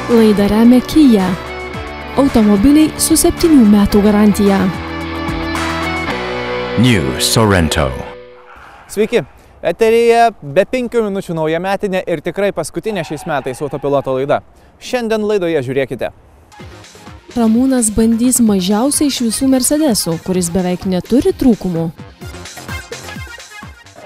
Laidą remia Kia. Automobiliai su 7 metų garantija. New Sorento. Sveiki, eteryje be 5 minučių naujametinė ir tikrai paskutinė šiais metais autopiloto laida. Šiandien laidoje žiūrėkite. Ramūnas bandys mažiausiai iš visų Mercedesų, kuris beveik neturi trūkumų.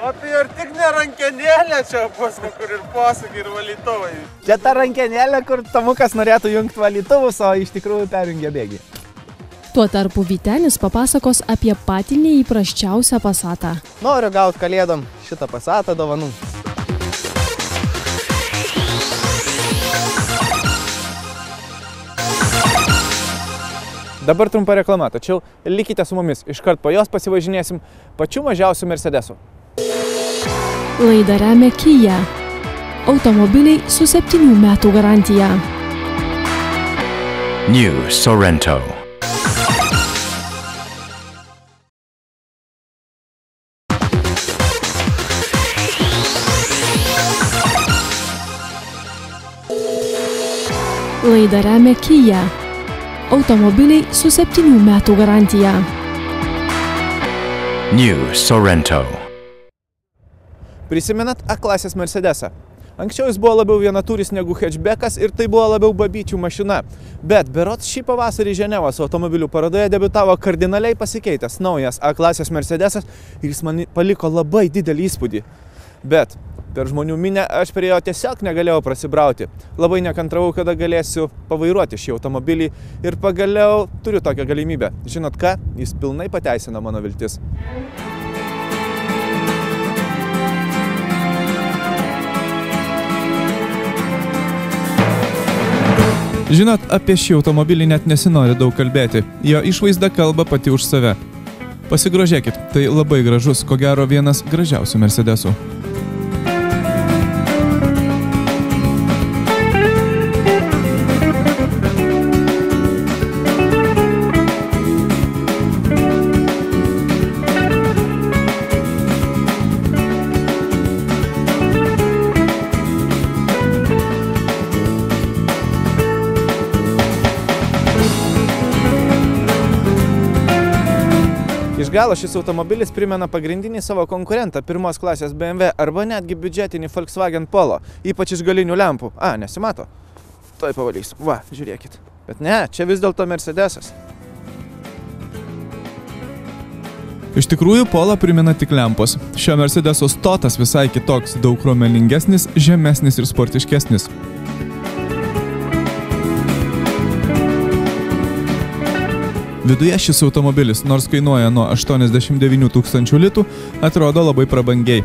O tai ar tik ne rankenėlė čia bus, kur ir posūkiai ir valytuvai? Čia ta rankenėlė, kur Tomukas norėtų jungti valytuvus, o iš tikrųjų perjungia bėgį. Tuo tarpu Vytenis papasakos apie patį neįprasčiausią Passatą. Noriu gauti kalėdom šitą Passatą dovanų. Dabar trumpa reklama, tačiau likite su mumis. Iškart po jos pasivažinėsim pačių mažiausių Mercedesų. Laidą remia Kia. Automobiliai su 7 metų garantija. New Sorento. Laidą remia Kia. Automobiliai su 7 metų garantija. New Sorento. Prisimenat A-klasės Mercedesą? Anksčiau jis buvo labiau vienatūris negu hatchbackas ir tai buvo labiau babyčių mašina. Bet berods šį pavasarį Ženevos automobilių parodoje debiutavo kardinaliai pasikeitęs naujas A-klasės Mercedesas ir jis man paliko labai didelį įspūdį. Bet per žmonių minę aš prie jo tiesiog negalėjau prasibrauti. Labai nekantravau, kada galėsiu pavairuoti šį automobilį ir pagaliau turiu tokią galimybę. Žinot ką? Jis pilnai pateisino mano viltis. Žinot, apie šį automobilį net nesinori daug kalbėti. Jo išvaizda kalba pati už save. Pasigrožėkit, tai labai gražus, ko gero vienas gražiausių Mercedesų. Iš galo šis automobilis primena pagrindinį savo konkurentą pirmos klasės BMW arba netgi biudžetinį Volkswagen Polo, ypač iš galinių lempų. Nesimato? Tuoj pavalysiu. Va, žiūrėkit. Bet ne, čia vis dėlto Mercedesas. Iš tikrųjų, Polo primena tik lempos. Šio Mercedeso stotas visai kitoks, daug chromelingesnis, žemesnis ir sportiškesnis. Viduje šis automobilis, nors kainuoja nuo 89 000 litų, atrodo labai prabangiai.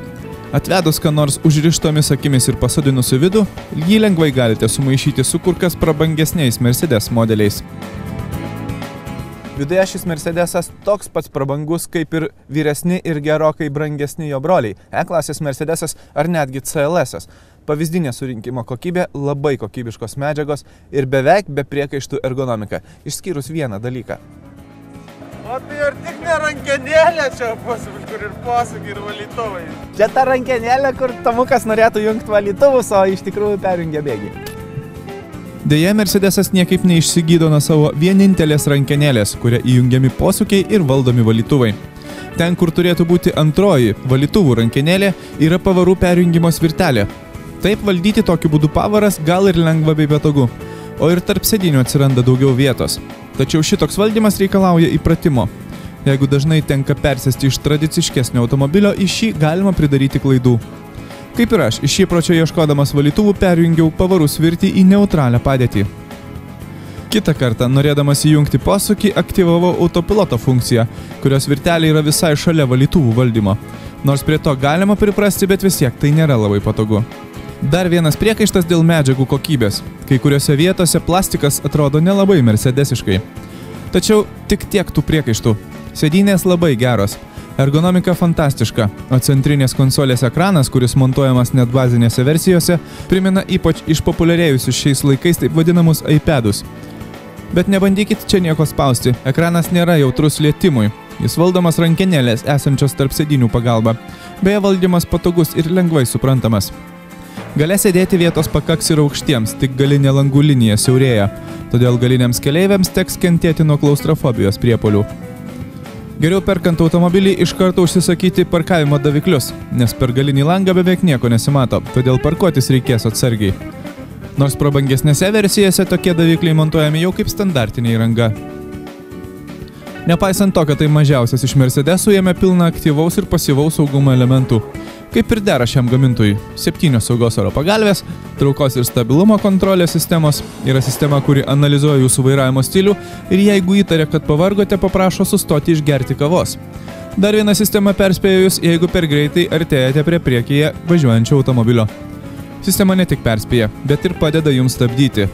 Atvedus ką nors užrištomis akimis ir pasodinus į vidų, jį lengvai galite sumaišyti su kur kas prabangesniais Mercedes modeliais. Viduje šis Mercedesas toks pats prabangus kaip ir vyresni ir gerokai brangesni jo broliai, E-klasės Mercedesas ar netgi CLS-as. Pavyzdinė surinkimo kokybė, labai kokybiškos medžiagos ir beveik be priekaištų ergonomika, išskyrus vieną dalyką. O tai ar tik ne rankenėlė čia bus, kur ir posūkiai ir valytuvai? Čia ta rankenėlė, kur Tomukas norėtų jungti valytuvus, o iš tikrųjų perjungia bėgį. Deja, Mercedesas niekaip neišsigydo nuo savo vienintelės rankenėlės, kuria įjungiami posūkiai ir valdomi valytuvai. Ten, kur turėtų būti antroji valytuvų rankenėlė, yra pavarų perjungimo svirtelė. Taip valdyti tokiu būdu pavaras gal ir lengva bei patogu, o ir tarp sėdinių atsiranda daugiau vietos. Tačiau šitoks valdymas reikalauja įpratimo. Jeigu dažnai tenka persėsti iš tradiciškesnio automobilio, į šį galima pridaryti klaidų. Kaip ir aš, iš įpročio ieškodamas valytuvų perjungiau pavarų svirtį į neutralią padėtį. Kitą kartą, norėdamas įjungti posūkį, aktyvavau autopiloto funkciją, kurios virtelė yra visai šalia valytuvų valdymo. Nors prie to galima priprasti, bet vis tiek tai nėra labai patogu. Dar vienas priekaištas dėl medžiagų kokybės. Kai kuriuose vietose plastikas atrodo nelabai mercedesiškai. Tačiau tik tiek tų priekaištų. Sėdynės labai geros, ergonomika fantastiška, o centrinės konsolės ekranas, kuris montuojamas net bazinėse versijose, primena ypač išpopuliarėjusius šiais laikais taip vadinamus iPadus. Bet nebandykit čia nieko spausti, ekranas nėra jautrus lietimui. Jis valdomas rankenėlės esančios tarp sėdinių pagalba. Beje, valdymas patogus ir lengvai suprantamas. Gale sėdėti vietos pakaks ir aukštiems, tik galinė langų linija siaurėja, todėl galiniams keleiviams teks kentėti nuo klaustrofobijos priepuolių. Geriau perkant automobilį iš karto užsisakyti parkavimo daviklius, nes per galinį langą beveik nieko nesimato, todėl parkuotis reikės atsargiai. Nors prabangesnėse versijose tokie davikliai montuojami jau kaip standartinė įranga. Nepaisant to, kad tai mažiausias iš Mercedesų, jame pilna aktyvaus ir pasyvaus saugumo elementų. Kaip ir dera šiam gamintojui, 7 saugos oro pagalvės, traukos ir stabilumo kontrolės sistemos, yra sistema, kuri analizuoja jūsų vairavimo stilių ir jeigu įtaria, kad pavargote, paprašo sustoti išgerti kavos. Dar viena sistema perspėja jūs, jeigu per greitai artėjate prie priekyje važiuojančio automobilio. Sistema ne tik perspėja, bet ir padeda jums stabdyti.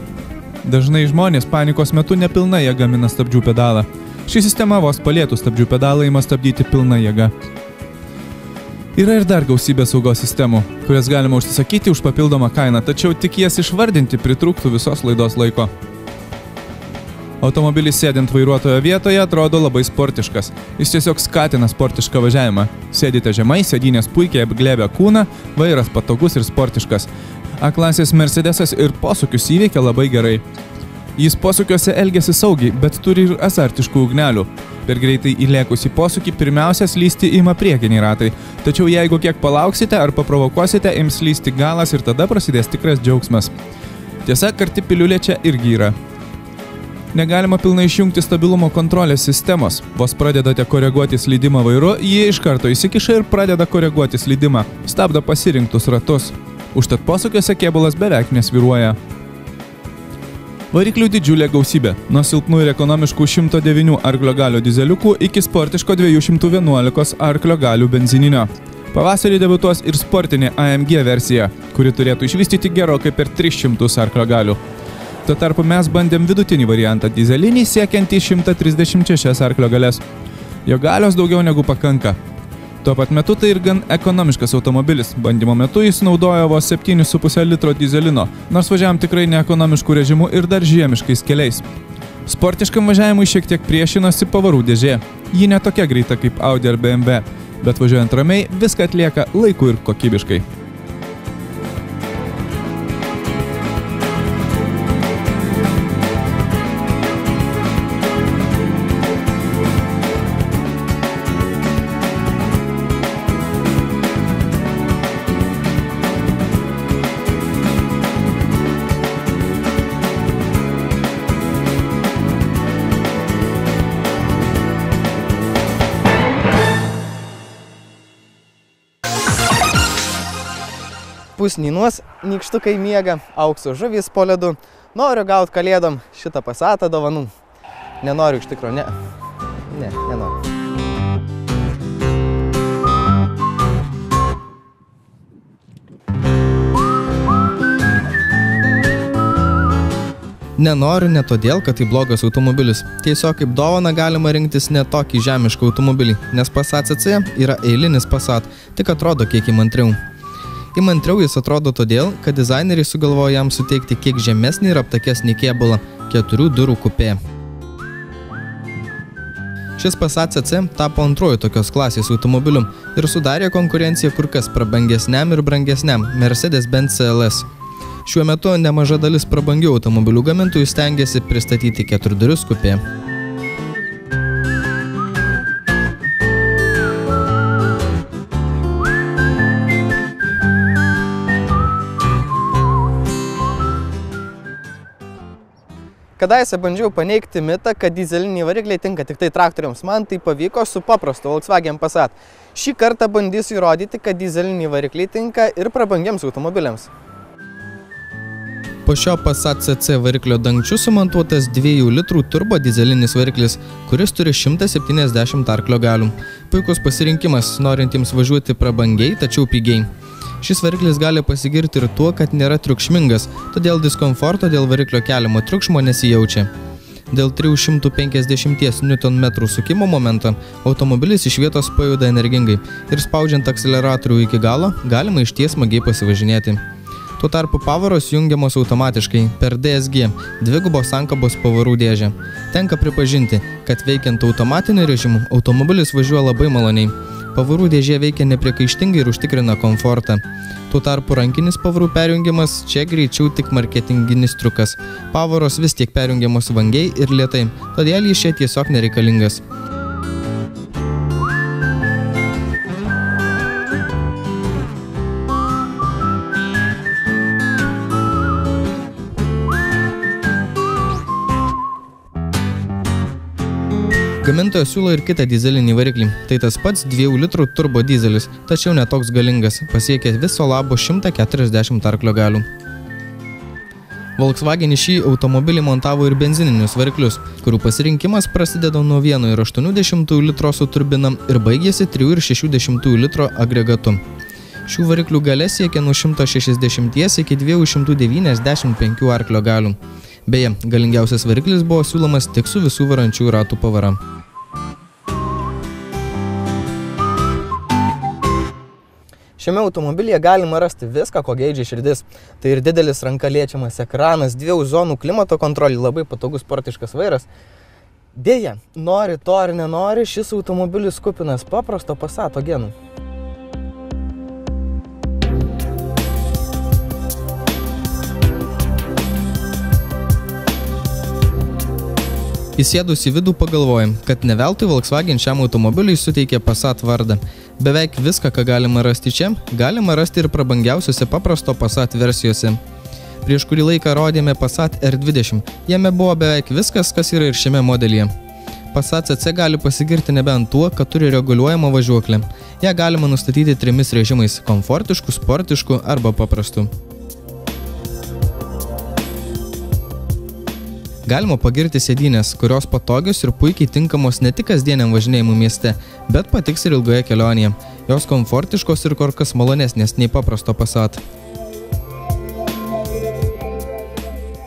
Dažnai žmonės panikos metu nepilna jėga mina stabdžių pedalą. Ši sistema vos palietų stabdžių pedalą ima stabdyti pilna jėga. Yra ir dar gausybė saugos sistemų, kurias galima užsisakyti už papildomą kainą, tačiau tik jas išvardinti pritrūktų visos laidos laiko. Automobilis sėdint vairuotojo vietoje atrodo labai sportiškas. Jis tiesiog skatina sportišką važiavimą. Sėdite žemai, sėdynės puikiai apglėbia kūną, vairas patogus ir sportiškas. A-klasės Mercedesas ir posūkius įveikia labai gerai. Jis posūkiuose elgiasi saugiai, bet turi ir azartiškų ugnelių. Per greitai įlėkus į posūkį pirmiausia slysti ima priekiniai ratai. Tačiau jeigu kiek palauksite ar paprovokuosite, ims slysti galas ir tada prasidės tikras džiaugsmas. Tiesa, karti piliulė čia irgi yra. Negalima pilnai išjungti stabilumo kontrolės sistemos. Vos pradedate koreguoti slydimą vairu, jie iš karto įsikiša ir pradeda koreguoti slydimą. Stabdo pasirinktus ratus. Užtat posūkiuose kėbulas beveik nesvyruoja. Variklių didžiulė gausybė. Nuo silpnų ir ekonomiškų 109 arklio galių dizeliukų iki sportiško 211 arklio galių benzininio. Pavasarį debiutuos ir sportinė AMG versija, kuri turėtų išvystyti gerokai per 300 arklio galių. Tuo tarpu mes bandėm vidutinį variantą dizelinį siekiantį 136 arklio galias. Jo galios daugiau negu pakanka. Tuo pat metu tai ir gan ekonomiškas automobilis. Bandymo metu jis naudojo vos 7,5 litro dizelino, nors važiavom tikrai neekonomiškų režimų ir dar žiemiškais keliais. Sportiškam važiavimui šiek tiek priešinosi pavarų dėžė. Ji ne tokia greita kaip Audi ar BMW, bet važiuojant ramiai viską atlieka laiku ir kokybiškai. Pusnynuos nykštukai miega, aukso žuvys po ledu. Noriu gauti kalėdom šitą Passatą dovanų. Nenoriu iš tikro, nenoriu. Nenoriu ne todėl, kad tai blogas automobilis. Tiesiog kaip dovana galima rinktis ne tokį žemišką automobilį, nes Passat CC yra eilinis Passat, tik atrodo kiek įmantriau. Įmantriau jis atrodo todėl, kad dizaineriai sugalvojo jam suteikti kiek žemesnį ir aptakesnį kėbulą – 4 durų kupė. Šis Passat CC tapo antruoju tokios klasės automobiliu ir sudarė konkurenciją kur kas prabangesniam ir brangesniam Mercedes-Benz CLS. Šiuo metu nemaža dalis prabangių automobilių gamintojų stengiasi pristatyti 4 durus kupė. Kadaise bandžiau paneigti mitą, kad dizeliniai varikliai tinka tik tai traktoriams. Man tai pavyko su paprastu Volkswagen Passat. Šį kartą bandysiu įrodyti, kad dizeliniai varikliai tinka ir prabangiems automobiliams. Po šio Passat CC variklio dangčiu sumontuotas 2 litrų turbo dizelinis variklis, kuris turi 170 arklio galių. Puikus pasirinkimas norintiems važiuoti prabangiai, tačiau pigiai. Šis variklis gali pasigirti ir tuo, kad nėra triukšmingas, todėl diskomforto dėl variklio keliamo triukšmo nesijaučia. Dėl 350 Nm sukimo momento automobilis iš vietos pajuda energingai ir spaudžiant akseleratorių iki galo galima išties smagiai pasivažinėti. Tuo tarpu pavaros jungiamos automatiškai per DSG, dvigubos sankabos pavarų dėžę. Tenka pripažinti, kad veikiant automatiniu režimu automobilis važiuoja labai maloniai. Pavarų dėžė veikia nepriekaištingai ir užtikrina komfortą. Tuo tarpu rankinis pavarų perjungimas čia greičiau tik marketinginis triukas. Pavaros vis tiek perjungiamos vangiai ir lėtai, todėl jis čia tiesiog nereikalingas. Gamintojas siūlo ir kitą dizelinį variklį. Tai tas pats 2 litrų turbo dizelis, tačiau netoks galingas, pasiekė viso labo 140 arklio galių. Volkswagen į šį automobilį montavo ir benzininius variklius, kurių pasirinkimas prasideda nuo 1,8 litro su turbina ir baigėsi 3,6 litro agregatu. Šių variklių galia siekia nuo 160 iki 295 arklio galių. Beje, galingiausias variklis buvo siūlomas tik su visų varančių ratų pavara. Šiame automobilyje galima rasti viską, ko geidžia širdis. Tai ir didelis ranka liečiamas ekranas, 2 zonų klimato kontrolė, labai patogus sportiškas vairas. Deja, nori to ar nenori, šis automobilis kupinas paprasto Passato genų. Įsėdus į vidų pagalvojam, kad ne veltui Volkswagen šiam automobiliui suteikė Passat vardą. Beveik viską, ką galima rasti čia, galima rasti ir prabangiausiose paprasto Passat versijose. Prieš kurį laiką rodėme Passat R20, jame buvo beveik viskas, kas yra ir šiame modelyje. Passat CC gali pasigirti nebent tuo, kad turi reguliuojamą važiuoklę. Ją galima nustatyti 3 režimais – komfortišku, sportišku arba paprastu. Galima pagirti sėdynės, kurios patogios ir puikiai tinkamos ne tik kasdieniam važinėjimui mieste, bet patiks ir ilgoje kelionėje. Jos komfortiškos ir kur kas malonesnės nei paprasto Passat.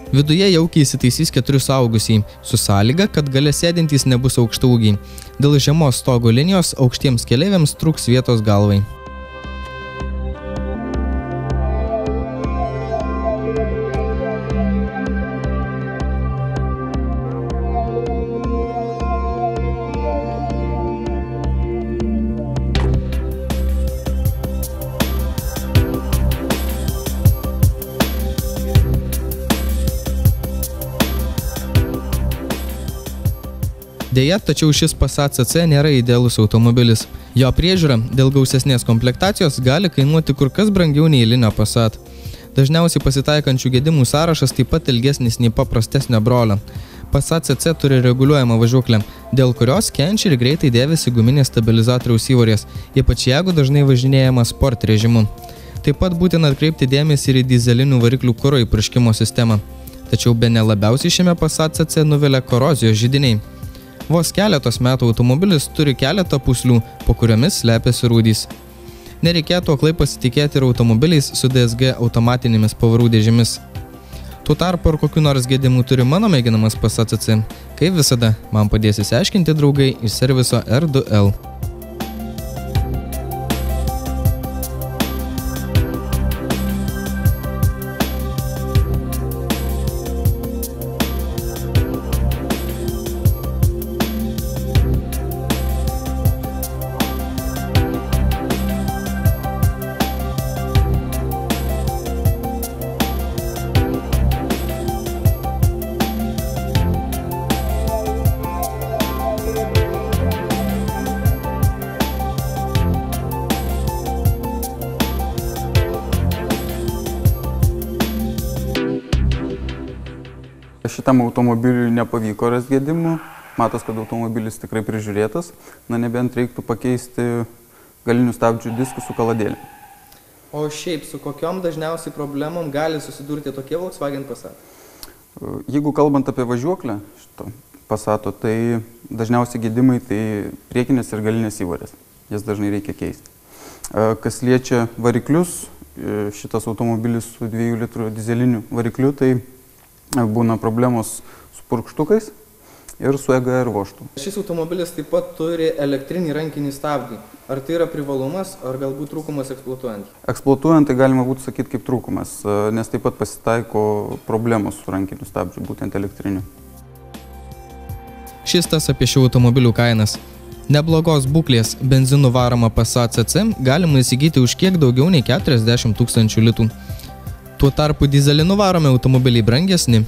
Viduje jaukiai įsitaisys 4 suaugusiai, su sąlyga, kad gale sėdintys nebus aukštaūgiai. Dėl žemos stogo linijos aukštiems keleiviams trūks vietos galvai. Deja, tačiau šis Passat CC nėra idealus automobilis. Jo priežiūra dėl gausesnės komplektacijos gali kainuoti kur kas brangiau nei eilinio Passat. Dažniausiai pasitaikančių gedimų sąrašas taip pat ilgesnis nei paprastesnio brolio. Passat CC turi reguliuojamą važiuoklę, dėl kurios kenčia ir greitai dėvisi guminės stabilizatoriaus įvorės, ypač jeigu dažnai važinėjama sport režimu. Taip pat būtina atkreipti dėmesį ir į dizelinių variklių kuro įpurškimo sistemą. Tačiau bene labiausiai šiame Passat CC nuvilia korozijos židiniai. Vos keletos metų automobilis turi keletą pūslių, po kuriomis slepiasi rūdys. Nereikėtų aklai pasitikėti ir automobiliais su DSG automatinėmis pavarų dėžėmis. Tuo tarpu ar kokiu nors gedimų turi mano mėginamas Passat CC. Kaip visada, man padės išsiaiškinti draugai iš serviso R2L. Šitam automobiliui nepavyko rasti gedimų, matos, kad automobilis tikrai prižiūrėtas, nebent reiktų pakeisti galinių stabdžių diskus su kaladėlėm. O šiaip su kokiom dažniausiai problemom gali susidurti tokie Volkswagen Passat? Jeigu kalbant apie važiuoklę šito Passato, tai dažniausiai gedimai tai priekinės ir galinės įvorės, jas dažnai reikia keisti. Kas liečia variklius, šitas automobilis su 2 litrų dizeliniu varikliu, tai būna problemos su purkštukais ir su EGR vožtu. Šis automobilis taip pat turi elektrinį rankinį stabdį. Ar tai yra privalumas, ar galbūt trūkumas eksploatuojant? Eksploatuojant tai galima būtų sakyti kaip trūkumas, nes taip pat pasitaiko problemos su rankiniu stabdžiu, būtent elektriniu. Šis tas apie šių automobilių kainas. Neblogos būklės benzinu varomą Passat CC galima įsigyti už kiek daugiau nei 40 000 litų. Tuo tarpu dyzelinu varomi automobiliai brangesni.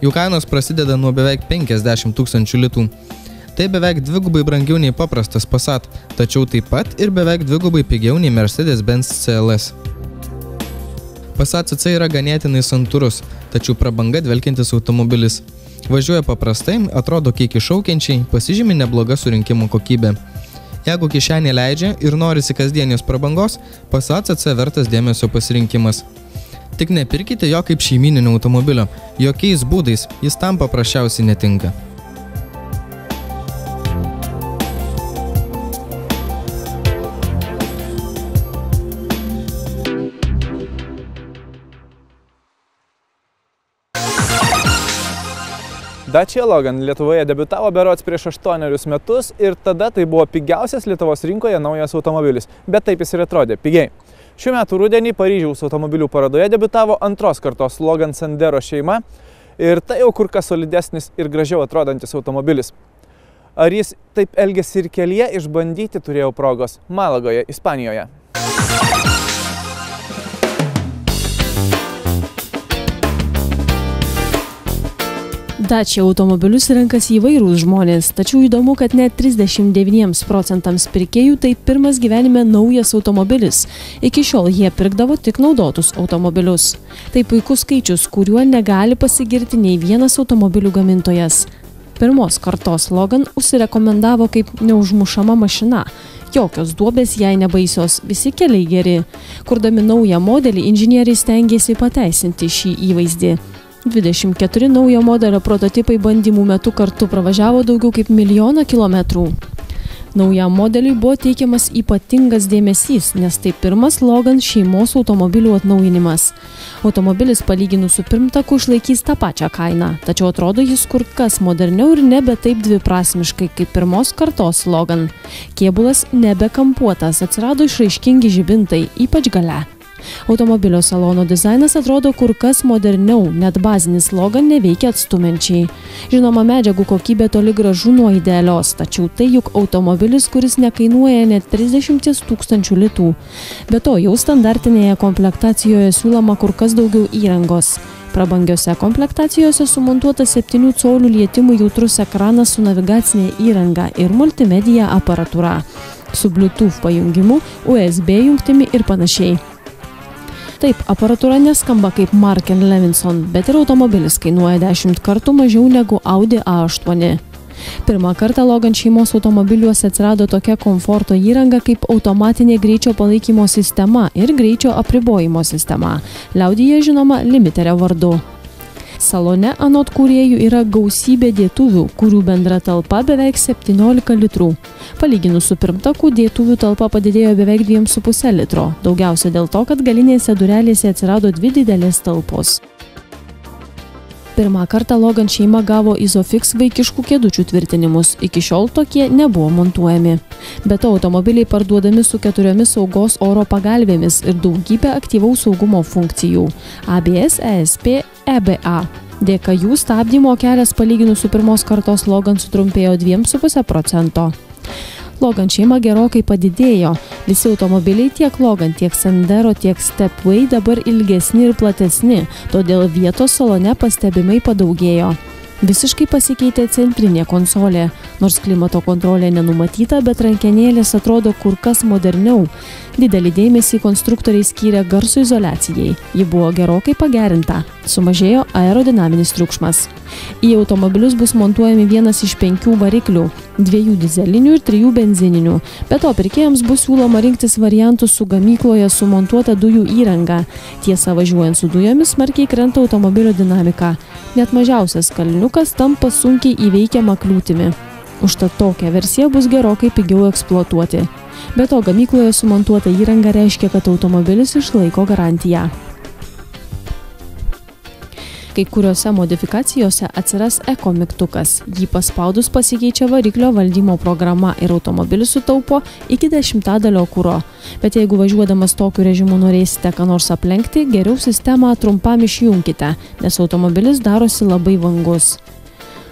Jų kainos prasideda nuo beveik 50 000 litų. Tai beveik dvigubai brangiau nei paprastas Passat, tačiau taip pat ir beveik dvigubai pigiau nei Mercedes-Benz CLS. Passat CC yra ganėtinai santūrus, tačiau prabanga dvelkiantis automobilis. Važiuoja paprastai, atrodo kiek iššaukiančiai, pasižymi nebloga surinkimo kokybė. Jeigu kišenė leidžia ir norisi kasdienės prabangos, Passat CC vertas dėmesio pasirinkimas. Tik nepirkite jo kaip šeimyninio automobilio, jokiais būdais jis tam paprasčiausiai netinka. Dacia Logan Lietuvoje debiutavo berods prieš 8 metus ir tada tai buvo pigiausias Lietuvos rinkoje naujas automobilis, bet taip jis ir atrodė pigiai. Šių metų rudenį Paryžiaus automobilių parodoje debiutavo antros kartos Logan Sandero šeima ir tai jau kur kas solidesnis ir gražiau atrodantis automobilis. Ar jis taip elgėsi ir kelyje, išbandyti turėjau progos Malagoje, Ispanijoje. Dacia automobilius renkasi įvairūs žmonės, tačiau įdomu, kad net 39% pirkėjų tai pirmas gyvenime naujas automobilis. Iki šiol jie pirkdavo tik naudotus automobilius. Tai puikus skaičius, kuriuo negali pasigirti nei vienas automobilių gamintojas. Pirmos kartos Logan užsirekomendavo kaip neužmušama mašina. Jokios duobės jai nebaisios, visi keliai geri. Kurdami naują modelį, inžinieriai stengėsi pateisinti šį įvaizdį. 24 naujo modelio prototipai bandymų metu kartu pravažiavo daugiau kaip 1 000 000 kilometrų. Naujam modeliui buvo teikiamas ypatingas dėmesys, nes tai pirmas Logan šeimos automobilių atnaujinimas. Automobilis palyginus su pirmtaku išlaikys tą pačią kainą, tačiau atrodo jis kur kas moderniau ir nebe taip dviprasmiškai kaip pirmos kartos Logan. Kėbulas nebekampuotas, atsirado išraiškingi žibintai, ypač gale. Automobilio salono dizainas atrodo kur kas moderniau, net bazinis Logan neveikia atstumiančiai. Žinoma, medžiagų kokybė toli gražu nuo idealios, tačiau tai juk automobilis, kuris nekainuoja net 30 000 litų. Be to, jau standartinėje komplektacijoje siūloma kur kas daugiau įrangos. Prabangiose komplektacijose sumontuotas 7 colių lietimų jautrus ekranas su navigacinė įranga ir multimedija aparatūra, su Bluetooth pajungimu, USB jungtimi ir panašiai. Taip, aparatūra neskamba kaip Mark & Levinson, bet ir automobilis kainuoja 10 kartų mažiau negu Audi A8. Pirmą kartą Logan šeimos automobiliuose atsirado tokia komforto įranga kaip automatinė greičio palaikymo sistema ir greičio apribojimo sistema, liaudyje žinoma limiterio vardu. Salone anot kūrėjų yra gausybė dėtuvių, kurių bendra talpa beveik 17 litrų. Palyginus su pirmtaku, dėtuvių talpa padidėjo beveik 2,5 litro, daugiausia dėl to, kad galinėse durelėse atsirado 2 didelės talpos. Pirmą kartą Logan šeima gavo Isofix vaikiškų kėdučių tvirtinimus, iki šiol tokie nebuvo montuojami. Be to, automobiliai parduodami su 4 saugos oro pagalvėmis ir daugybė aktyvaus saugumo funkcijų – ABS, ESP, EBA. Dėka jų stabdymo kelias palyginus su pirmos kartos Logan sutrumpėjo 2,5%. Logan šeima gerokai padidėjo. Visi automobiliai tiek Logan, tiek Sandero, tiek Stepway dabar ilgesni ir platesni, todėl vietos salone pastebimai padaugėjo. Visiškai pasikeitė centrinė konsolė. Nors klimato kontrolė nenumatyta, bet rankenėlės atrodo kur kas moderniau. Didelį dėmesį konstruktoriai skyrė garso izoliacijai. Ji buvo gerokai pagerinta. Sumažėjo aerodinaminis triukšmas. Į automobilius bus montuojami vienas iš 5 variklių, 2 dizelinių ir 3 benzininių. Be to, pirkėjams bus siūloma rinktis variantus su gamykloje sumontuota dujų įranga. Tiesa, važiuojant su dujomis smarkiai krenta automobilio dinamika. Net mažiausias kalniukas tampa sunkiai įveikiama kliūtimi. Užtat tokią versiją bus gerokai pigiau eksploatuoti. Be to, gamykloje sumontuota įranga reiškia, kad automobilis išlaiko garantiją. Kai kuriuose modifikacijose atsiras eko mygtukas. Jį paspaudus pasikeičia variklio valdymo programa ir automobilis sutaupo iki 10% kuro. Bet jeigu važiuodamas tokiu režimu norėsite ką nors aplenkti, geriau sistemą trumpam išjunkite, nes automobilis darosi labai vangus.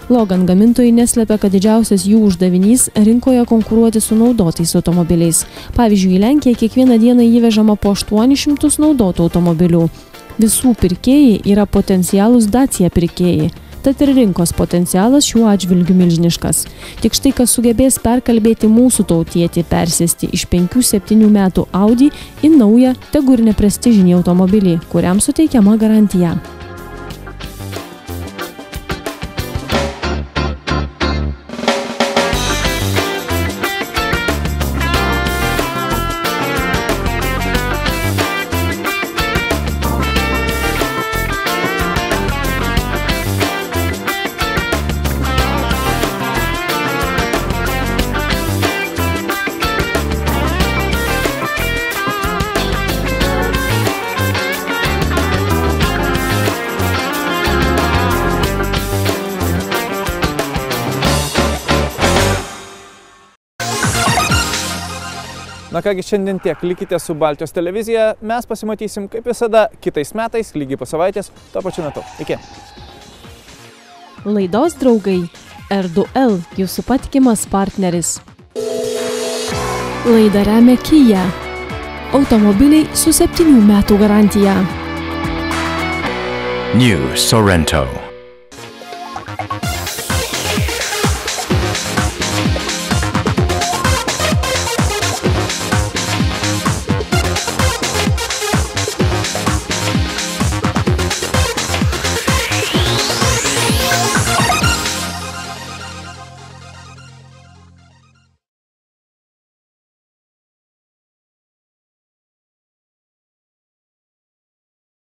Logan gamintojai neslepia, kad didžiausias jų uždavinys rinkoje konkuruoti su naudotais automobiliais. Pavyzdžiui, į Lenkiją kiekvieną dieną įvežama po 800 naudotų automobilių. Visų pirkėjai yra potencialūs Dacia pirkėjai. Tad ir rinkos potencialas šiuo atžvilgiu milžiniškas. Tik štai, kas sugebės perkalbėti mūsų tautietį persėsti iš 5-7 metų Audi į naują, tegu ir neprestižinį automobilį, kuriam suteikiama garantija. Na kągi, šiandien tiek. Likite su Baltijos televizija. Mes pasimatysim, kaip visada, kitais metais, lygiai po savaitės, tuo pačiu metu. Iki. Laidos draugai. R2L, jūsų patikimas partneris. Laidą remia Kia. Automobiliai su 7 metų garantija. New Sorento.